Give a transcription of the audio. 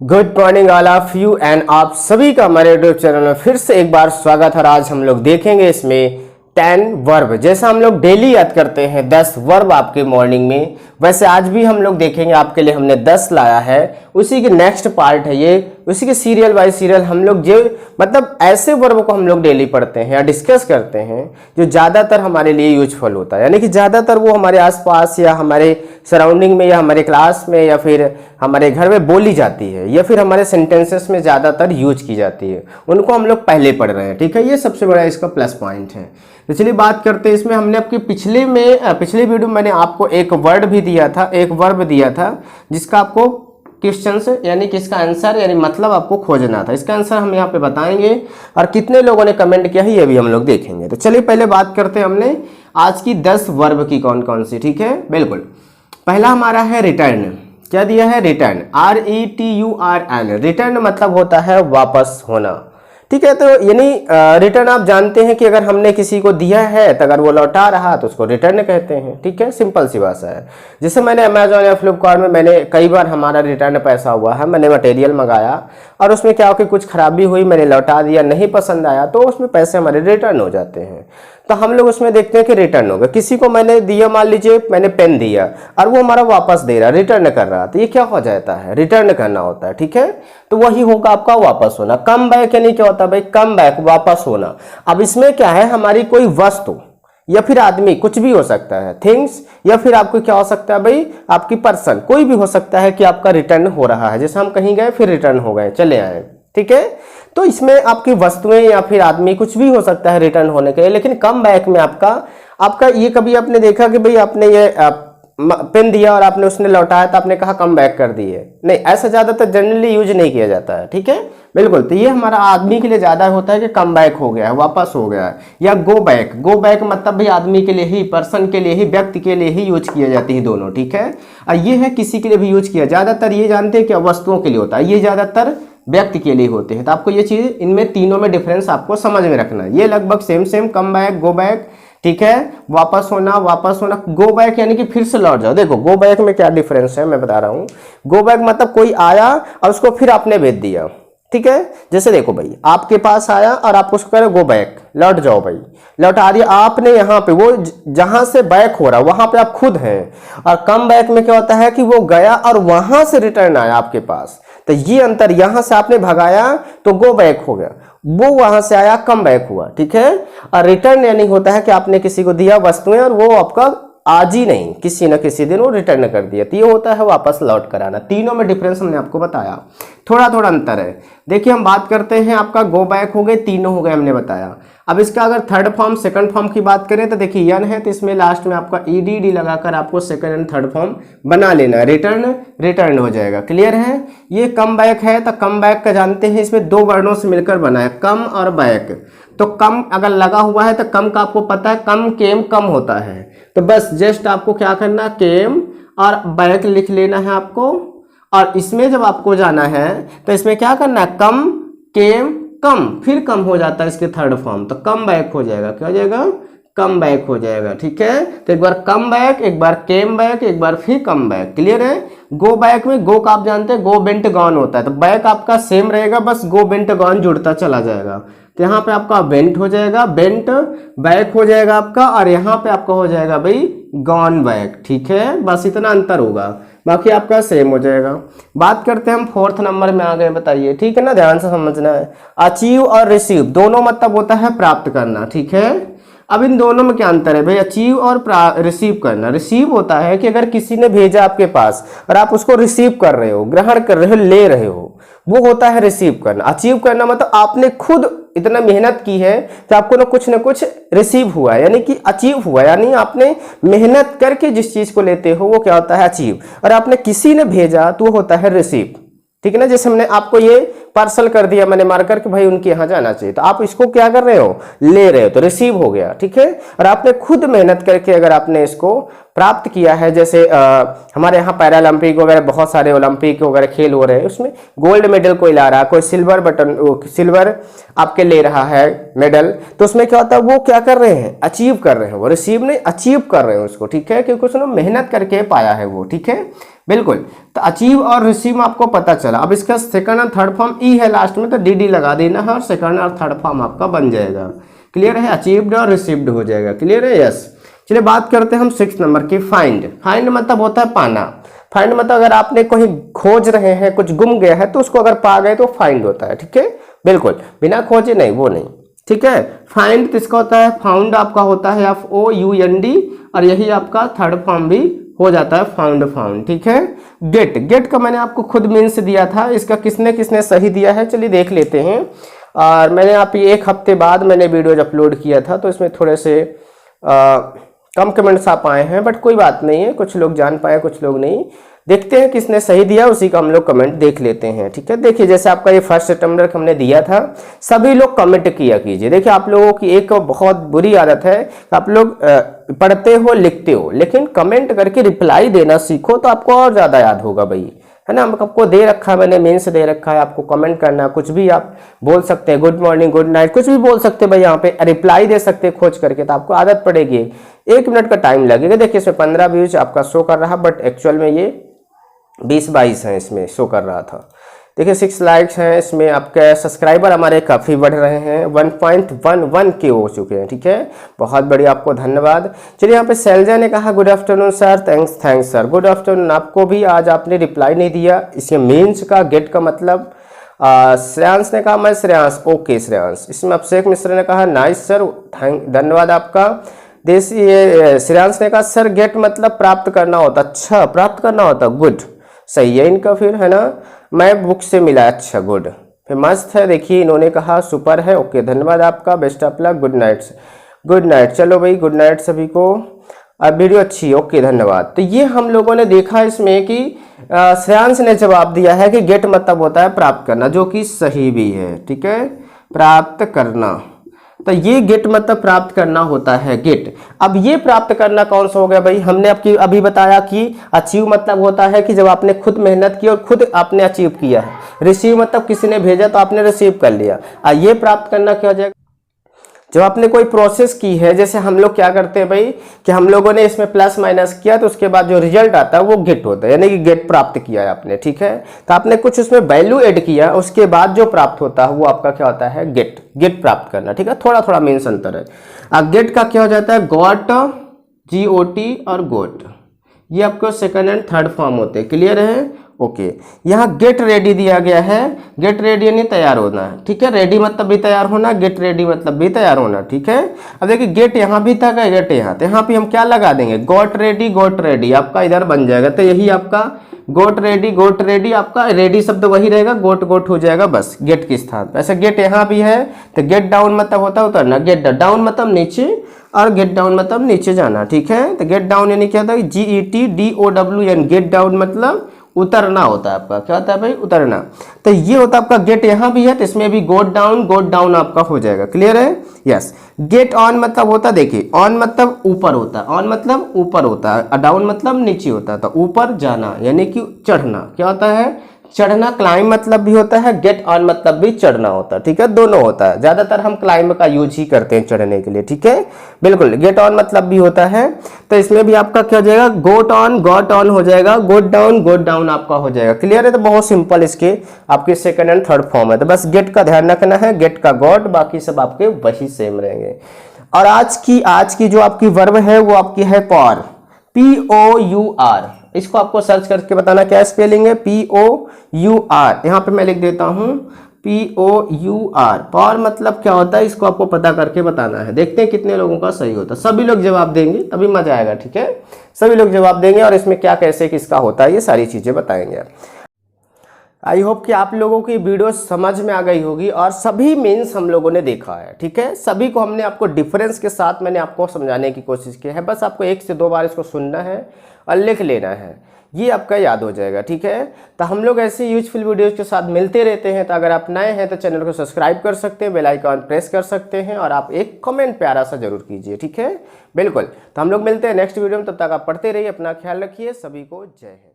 Good morning all of you and आप सभी का हमारे यूट्यूब चैनल में फिर से एक बार स्वागत है। आज हम लोग देखेंगे इसमें 10 वर्ब, जैसा हम लोग डेली याद करते हैं 10 वर्ब आपके मॉर्निंग में, वैसे आज भी हम लोग देखेंगे। आपके लिए हमने 10 लाया है, उसी के नेक्स्ट पार्ट है ये, उसी के सीरियल बाय सीरियल हम लोग जो मतलब ऐसे वर्ब को हम लोग डेली पढ़ते हैं या डिस्कस करते हैं जो ज़्यादातर हमारे लिए यूजफुल होता है, यानी कि ज़्यादातर वो हमारे आसपास या हमारे सराउंडिंग में या हमारे क्लास में या फिर हमारे घर में बोली जाती है या फिर हमारे सेंटेंसेस में ज़्यादातर यूज की जाती है, उनको हम लोग पहले पढ़ रहे हैं। ठीक है, ये सबसे बड़ा इसका प्लस पॉइंट है। तो चलिए बात करते हैं इसमें। हमने आपकी पिछले वीडियो में मैंने आपको एक वर्ड भी दिया था, एक वर्ब दिया था जिसका आपको क्वेश्चन से यानी कि इसका आंसर यानी मतलब आपको खोजना था। इसका आंसर हम यहाँ पे बताएंगे और कितने लोगों ने कमेंट किया है ये भी हम लोग देखेंगे। तो चलिए पहले बात करते हैं हमने आज की 10 वर्ब की कौन कौन सी। ठीक है, बिल्कुल। पहला हमारा है रिटर्न। क्या दिया है? Return, RETURN। रिटर्न मतलब होता है वापस होना। ठीक है, तो यानी रिटर्न आप जानते हैं कि अगर हमने किसी को दिया है तो अगर वो लौटा रहा तो उसको रिटर्न कहते हैं। ठीक है, सिंपल सी भाषा है। जैसे मैंने अमेजोन या फ्लिपकार्ट में मैंने कई बार हमारा रिटर्न पैसा हुआ है, मैंने मटेरियल मंगाया और उसमें क्या हो कि कुछ खराबी हुई, मैंने लौटा दिया, नहीं पसंद आया तो उसमें पैसे हमारे रिटर्न हो जाते हैं। तो हम लोग उसमें देखते हैं कि रिटर्न होगा। किसी को मैंने दिया, मान लीजिए मैंने पेन दिया और वो हमारा वापस दे रहा, रिटर्न कर रहा, तो ये क्या हो जाता है? रिटर्न करना होता है। ठीक है, तो वही होगा आपका वापस होना। कम बैक यानी क्या होता है भाई? कम बैक, वापस होना। अब इसमें क्या है, हमारी कोई वस्तु या फिर आदमी, कुछ भी हो सकता है, थिंग्स, या फिर आपको क्या हो सकता है भाई, आपकी पर्सन, कोई भी हो सकता है कि आपका रिटर्न हो रहा है। जैसे हम कहीं गए फिर रिटर्न हो गए, चले आए। ठीक है, तो इसमें आपकी वस्तुएं या फिर आदमी कुछ भी हो सकता है रिटर्न होने के लिए। लेकिन कम बैक में आपका ये कभी आपने देखा कि भाई आपने ये पेन दिया और आपने उसने लौटाया तो आपने कहा कम बैक कर दिए? नहीं, ऐसा ज्यादातर जनरली यूज नहीं किया जाता है। ठीक है, बिल्कुल। तो ये हमारा आदमी के लिए ज्यादा होता है कि कम बैक हो गया है, वापस हो गया है। या गो बैक, गो बैक मतलब भाई आदमी के लिए ही, पर्सन के लिए ही, व्यक्ति के लिए ही यूज किए जाती है दोनों। ठीक है, और ये है किसी के लिए भी यूज किया, ज्यादातर ये जानते हैं कि वस्तुओं के लिए होता है, ये ज्यादातर व्यक्ति के लिए होते हैं। तो आपको ये चीज इनमें तीनों में डिफरेंस आपको समझ में रखना है। ये लगभग same come back, go back. ठीक है, वापस होना, वापस होना। गो बैक यानी कि फिर से लौट जाओ। देखो गो बैक में क्या डिफरेंस है मैं बता रहा हूँ। गो बैक मतलब कोई आया और उसको फिर आपने भेज दिया। ठीक है, जैसे देखो भाई आपके पास आया और आप उसको कह रहे गो बैक, लौट जाओ भाई, लौटा दिया आपने। यहाँ पे वो जहां से बैक हो रहा वहां पे आप खुद हैं। और कम बैक में क्या होता है कि वो गया और वहां से रिटर्न आया आपके पास। तो ये अंतर, यहां से आपने भगाया तो गो बैक हो गया, वो वहां से आया कम बैक हुआ। ठीक है, और रिटर्न यानी होता है कि आपने किसी को दिया वस्तुएं और वो आपका आज ही नहीं, किसी न किसी दिन वो रिटर्न कर दिया, तो ये होता है वापस लौट कर आना। तीनों में डिफरेंस हमने आपको बताया, थोड़ा थोड़ा अंतर है। देखिए हम बात करते हैं, आपका गो बैक हो गए, तीनों हो गए हमने बताया। अब इसका अगर थर्ड फॉर्म, सेकंड फॉर्म की बात करें तो देखिए यन है तो इसमें लास्ट में आपका EDD लगाकर आपको सेकंड एंड थर्ड फॉर्म बना लेना है। रिटर्न हो जाएगा। क्लियर है? ये कम बैक है तो कम बैक का जानते हैं इसमें दो वर्णों से मिलकर बना है, कम और बैक। तो कम अगर लगा हुआ है तो कम का आपको पता है, कम केम कम होता है। तो बस जस्ट आपको क्या करना, केम और बैक लिख लेना है आपको। और इसमें जब आपको जाना है तो इसमें क्या करना है, कम केम कम, फिर कम हो जाता है इसके थर्ड फॉर्म, तो कम बैक हो जाएगा। क्या हो जाएगा? कम बैक हो जाएगा। ठीक है, तो एक बार कम बैक, एक बार केम बैक, एक बार फिर कम बैक। क्लियर है? गो बैक में गो का आप जानते हैं गो बेंट गॉन होता है, तो बैक आपका सेम रहेगा, बस गो बेंट गॉन जुड़ता चला जाएगा। तो यहाँ पे आपका बेंट हो जाएगा, बेंट बैक हो जाएगा आपका, और यहाँ पे आपका हो जाएगा भाई गॉन बैक। ठीक है, बस इतना अंतर होगा, बाकी आपका सेम हो जाएगा। बात करते हैं हम फोर्थ नंबर में आ गए, बताइए। ठीक है ना, ध्यान से समझना है। अचीव और रिसीव दोनों मतलब होता है प्राप्त करना। ठीक है, अब इन दोनों में क्या अंतर है भाई? अचीव और रिसीव करना। रिसीव होता है कि अगर किसी ने भेजा आपके पास और आप उसको रिसीव कर रहे हो, ग्रहण कर रहे हो, ले रहे हो, वो होता है रिसीव करना। अचीव करना मतलब आपने खुद इतना मेहनत की है कि आपको ना कुछ रिसीव हुआ है, यानी कि अचीव हुआ, यानी आपने मेहनत करके जिस चीज को लेते हो वो क्या होता है? अचीव। और आपने किसी ने भेजा तो वो होता है रिसीव। ठीक है ना, जैसे हमने आपको ये पार्सल कर दिया मैंने मार्कर कि भाई उनके यहाँ जाना चाहिए, तो आप इसको क्या कर रहे हो? ले रहे हो, तो रिसीव हो गया। ठीक है, और आपने खुद मेहनत करके अगर आपने इसको प्राप्त किया है, जैसे हमारे यहाँ पैरालंपिक वगैरह बहुत सारे ओलंपिक वगैरह खेल हो रहे हैं, उसमें गोल्ड मेडल कोई ला रहा है, कोई सिल्वर आपके ले रहा है मेडल, तो उसमें क्या होता है? वो क्या कर रहे हैं? अचीव कर रहे हैं। वो रिसीव नहीं, अचीव कर रहे हैं उसको। ठीक है, क्योंकि उसने मेहनत करके पाया है वो। ठीक है, बिल्कुल। तो अचीव और रिसीव आपको पता चला। अब इसका सेकंड और थर्ड फॉर्म ई है लास्ट में, तो डी लगा देना है और सेकंड और थर्ड फॉर्म आपका बन जाएगा। क्लियर है, अचीव्ड और रिसीव्ड हो जाएगा। क्लियर है, यस। चलिए बात करते हैं हम 6 नंबर की, फाइंड। फाइंड मतलब होता है पाना। फाइंड मतलब अगर आपने कहीं खोज रहे हैं, कुछ गुम गया है, तो उसको अगर पा गए तो फाइंड होता है। ठीक है, बिल्कुल, बिना खोजे नहीं, वो नहीं। ठीक है, फाइंड किसका होता है, फाउंड आपका होता है FOUND, और यही आपका थर्ड फॉर्म भी हो जाता है फाउंड, फाउंड। ठीक है, गेट। गेट का मैंने आपको खुद मीन्स दिया था, इसका किसने किसने सही दिया है चलिए देख लेते हैं। और मैंने आप ये 1 हफ्ते बाद मैंने वीडियोज अपलोड किया था, तो इसमें थोड़े से कम कमेंट्स आ पाए हैं, बट कोई बात नहीं है, कुछ लोग जान पाए कुछ लोग नहीं। देखते हैं किसने सही दिया, उसी का हम लोग कमेंट देख लेते हैं। ठीक है, देखिए जैसे आपका ये 1 सितंबर का हमने दिया था, सभी लोग कमेंट किया कीजिए। देखिए आप लोगों की एक बहुत बुरी आदत है, आप लोग पढ़ते हो लिखते हो, लेकिन कमेंट करके रिप्लाई देना सीखो, तो आपको और ज्यादा याद होगा भाई, है ना। आपको दे रखा है, मैंने मेंस दे रखा है, आपको कमेंट करना, कुछ भी आप बोल सकते हैं, गुड मॉर्निंग, गुड नाइट, कुछ भी बोल सकते हैं भाई, यहाँ पे रिप्लाई दे सकते हैं खोज करके, तो आपको आदत पड़ेगी। 1 मिनट का टाइम लगेगा। देखिए इसमें 15 व्यूज आपका शो कर रहा, बट एक्चुअल में ये 20-22 हैं, इसमें शो कर रहा था। देखिए 6 लाइक्स हैं, इसमें आपके सब्सक्राइबर हमारे काफ़ी बढ़ रहे हैं, 1.11 के हो चुके हैं। ठीक है, बहुत बढ़िया, आपको धन्यवाद। चलिए यहाँ पे शैलजा ने कहा good afternoon sir, thanks sir, good afternoon आपको भी। आज आपने रिप्लाई नहीं दिया, इसके मीन्स का गेट का मतलब। श्रेयांश ने कहा मैं श्रेयांश, ओके श्रेयांश। इसमें अभिषेक मिश्र ने कहा नाइस सर, धन्यवाद आपका। देसी श्रेयांश ने कहा सर गेट मतलब प्राप्त करना होता, अच्छा प्राप्त करना होता, गुड, सही है इनका फिर, है ना। मैं बुक से मिला, अच्छा गुड, फिर मस्त है। देखिए इन्होंने कहा सुपर है, ओके धन्यवाद आपका, best of luck, good night, good night. चलो भाई गुड नाइट सभी को, अब वीडियो अच्छी, ओके धन्यवाद। तो ये हम लोगों ने देखा इसमें कि श्रेयांश ने जवाब दिया है कि गेट मतलब होता है प्राप्त करना, जो कि सही भी है। ठीक है, प्राप्त करना, तो ये गेट मतलब प्राप्त करना होता है, गेट। अब ये प्राप्त करना कौन सा हो गया भाई, हमने आपकी अभी बताया कि अचीव मतलब होता है कि जब आपने खुद मेहनत की और खुद आपने अचीव किया है। रिसीव मतलब किसी ने भेजा तो आपने रिसीव कर लिया। ये प्राप्त करना क्या हो जाएगा, जब आपने कोई प्रोसेस की है, जैसे हम लोग क्या करते हैं भाई कि हम लोगों ने इसमें प्लस माइनस किया, तो उसके बाद जो रिजल्ट आता है वो गेट होता है, यानी कि गेट प्राप्त किया है आपने। ठीक है, तो आपने कुछ उसमें वैल्यू ऐड किया, उसके बाद जो प्राप्त होता है वो आपका क्या होता है, गेट। गेट प्राप्त करना। ठीक है, थोड़ा थोड़ा मीन्स अंतर है। गेट का क्या हो जाता है, गॉट, GOT और गोट, ये आपको सेकंड एंड थर्ड फॉर्म होते हैं। क्लियर है, ओके। यहाँ गेट रेडी दिया गया है, गेट रेडी यानी तैयार होना है। ठीक है, रेडी मतलब भी तैयार होना, गेट रेडी मतलब भी तैयार होना। ठीक है, अब देखिए गेट यहाँ भी था, गेट यहाँ, तो यहाँ पे हम क्या लगा देंगे, गोट रेडी आपका इधर बन जाएगा। तो यही आपका गोट रेडी आपका रेडी शब्द वही रहेगा, गोट हो जाएगा बस गेट के स्थान पर। ऐसे गेट यहाँ भी है, तो गेट डाउन मतलब होता है उतरना, गेट डाउन मतलब नीचे, और गेट डाउन मतलब नीचे जाना। ठीक है, तो गेट डाउन यानी क्या होता है, GETDOWN, गेट डाउन मतलब उतरना होता है आपका, क्या होता है भाई, उतरना। तो ये होता है आपका गेट, यहाँ भी है तो इसमें भी गोट डाउन आपका हो जाएगा। क्लियर है, यस। गेट ऑन मतलब होता है, देखिए ऑन मतलब ऊपर होता है, ऑन मतलब ऊपर होता है, डाउन मतलब नीचे होता है, तो ऊपर जाना यानी कि चढ़ना, क्या होता है, चढ़ना। क्लाइंब मतलब भी होता है, गेट ऑन मतलब भी चढ़ना होता है। ठीक है, दोनों होता है, ज्यादातर हम क्लाइंब का यूज ही करते हैं चढ़ने के लिए। ठीक है, बिल्कुल, गेट ऑन मतलब भी होता है, तो इसमें भी आपका क्या हो जाएगा, गॉट ऑन हो जाएगा, गोट डाउन आपका हो जाएगा। क्लियर है, तो बहुत सिंपल इसके आपके सेकंड एंड थर्ड फॉर्म है, तो बस गेट का ध्यान रखना है, गेट का गॉट, बाकी सब आपके वही सेम रहेंगे। और आज की जो आपकी वर्ब है वो आपकी है पॉर, POUR। इसको आपको सर्च करके बताना क्या स्पेलिंग है, POUR। यहाँ पे मैं लिख देता हूँ POUR। पॉर मतलब क्या होता है, इसको आपको पता करके बताना है। देखते हैं कितने लोगों का सही होता है। सभी लोग जवाब देंगे तभी मजा आएगा। ठीक है, सभी लोग जवाब देंगे और इसमें क्या कैसे किसका होता है ये सारी चीजें बताएंगे। आई होप कि आप लोगों की वीडियो समझ में आ गई होगी और सभी मीन्स हम लोगों ने देखा है। ठीक है, सभी को हमने आपको डिफरेंस के साथ मैंने आपको समझाने की कोशिश की है। बस आपको 1 से 2 बार इसको सुनना है और लिख लेना है, ये आपका याद हो जाएगा। ठीक है, तो हम लोग ऐसे यूजफुल वीडियोज के साथ मिलते रहते हैं। तो अगर आप नए हैं तो चैनल को सब्सक्राइब कर सकते हैं, बेल आइकॉन प्रेस कर सकते हैं और आप एक कमेंट प्यारा सा जरूर कीजिए। ठीक है, बिल्कुल। तो हम लोग मिलते हैं नेक्स्ट वीडियो में, तब तक आप पढ़ते रहिए, अपना ख्याल रखिए, सभी को जय हिंद।